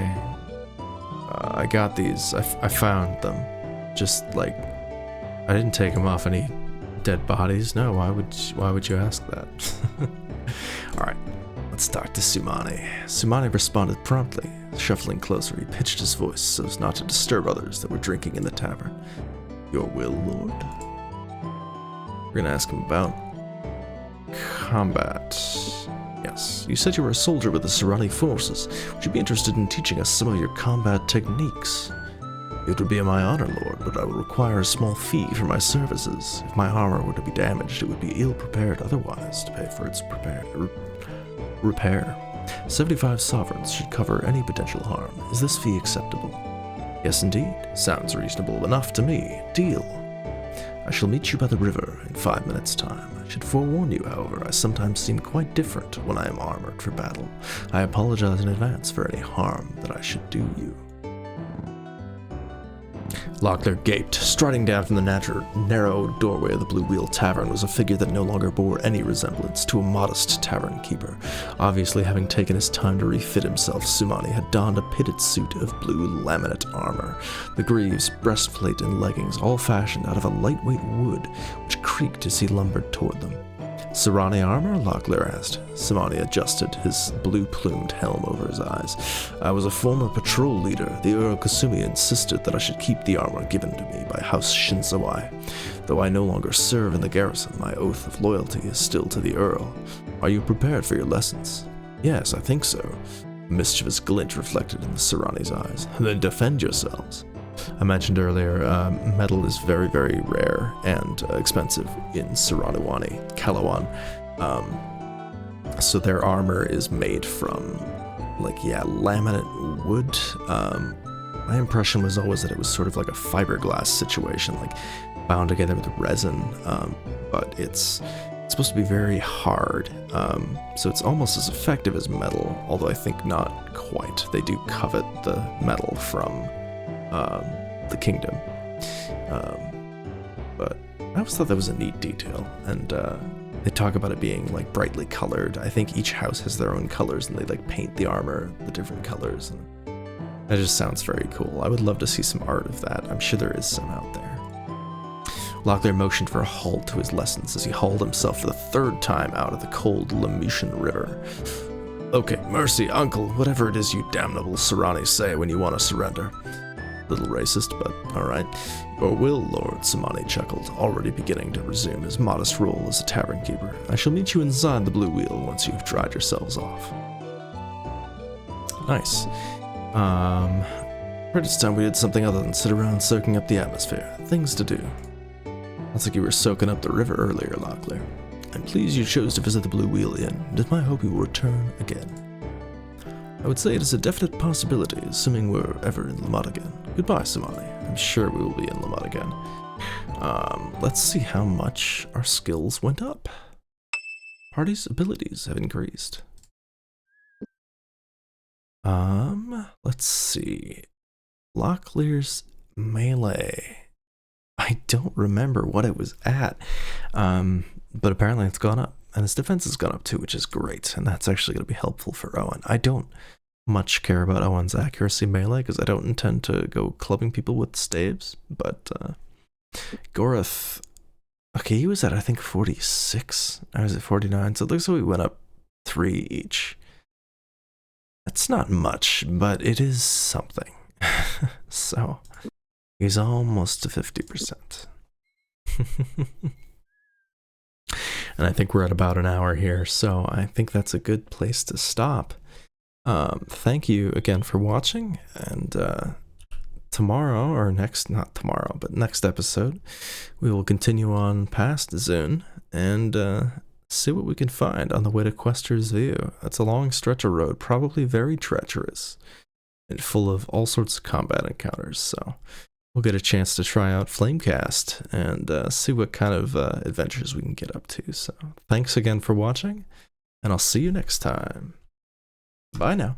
I got these, I found them. Just like, I didn't take them off any dead bodies. No, why would you ask that? Alright, let's talk to Sumani. Sumani responded promptly. Shuffling closer, he pitched his voice so as not to disturb others that were drinking in the tavern. Your will, Lord? We're gonna ask him about combat. Yes, you said you were a soldier with the Serani forces. Would you be interested in teaching us some of your combat techniques? It would be my honor, Lord, but I would require a small fee for my services. If my armor were to be damaged, it would be ill-prepared otherwise to pay for its repair. 75 sovereigns should cover any potential harm. Is this fee acceptable? Yes, indeed. Sounds reasonable enough to me. Deal. I shall meet you by the river in 5 minutes' time. I should forewarn you, however, I sometimes seem quite different when I am armored for battle. I apologize in advance for any harm that I should do you. Locklear gaped. Striding down from the narrow doorway of the Blue Wheel Tavern was a figure that no longer bore any resemblance to a modest tavern keeper. Obviously, having taken his time to refit himself, Sumani had donned a pitted suit of blue laminate armor. The greaves, breastplate, and leggings all fashioned out of a lightweight wood, which creaked as he lumbered toward them. Serani armor? Locklear asked. Sumani adjusted his blue-plumed helm over his eyes. I was a former patrol leader. The Earl Kasumi insisted that I should keep the armor given to me by House Shinsawai. Though I no longer serve in the garrison, my oath of loyalty is still to the Earl. Are you prepared for your lessons? Yes, I think so. A mischievous glint reflected in the Serani's eyes. Then defend yourselves. I mentioned earlier, metal is very, very rare and expensive in Seraniwani, Kalawan. So their armor is made from, laminate wood. My impression was always that it was sort of like a fiberglass situation, like bound together with resin, but it's supposed to be very hard, so it's almost as effective as metal, although I think not quite. They do covet the metal from the kingdom, but I always thought that was a neat detail, and they talk about it being like brightly colored. I think each house has their own colors, and they like paint the armor the different colors, and that just sounds very cool. I would love to see some art of that. I'm sure there is some out there. Locklear motioned for a halt to his lessons as he hauled himself for the third time out of the cold Lemutian River. Okay, mercy, uncle, whatever it is you damnable Serani say when you want to surrender. Little racist, but alright. Your will, Lord, Sumani chuckled, already beginning to resume his modest role as a tavern keeper. I shall meet you inside the Blue Wheel once you've dried yourselves off. Nice. Heard it's time we did something other than sit around soaking up the atmosphere. Things to do. Looks like you were soaking up the river earlier, Locklear. I'm pleased you chose to visit the Blue Wheel Inn. It is my hope you will return again. I would say it is a definite possibility, assuming we're ever in Lamont again. Goodbye, Sumani. I'm sure we will be in Lamont again. Let's see how much our skills went up. Party's abilities have increased. Let's see. Locklear's melee. I don't remember what it was at, but apparently it's gone up. And his defense has gone up too, which is great, and that's actually going to be helpful for Owyn. I don't much care about Owyn's accuracy melee, because I don't intend to go clubbing people with staves, but Gorath, okay, he was at, I think, 46, or is it 49? So it looks like we went up 3 each. That's not much, but it is something. So, he's almost to 50%. And I think we're at about an hour here, so I think that's a good place to stop. Thank you again for watching, and tomorrow, or not tomorrow, but next episode, we will continue on past Zune and see what we can find on the way to Quester's View. That's a long stretch of road, probably very treacherous, and full of all sorts of combat encounters, so we'll get a chance to try out Flamecast and see what kind of adventures we can get up to. So thanks again for watching, and I'll see you next time. Bye now.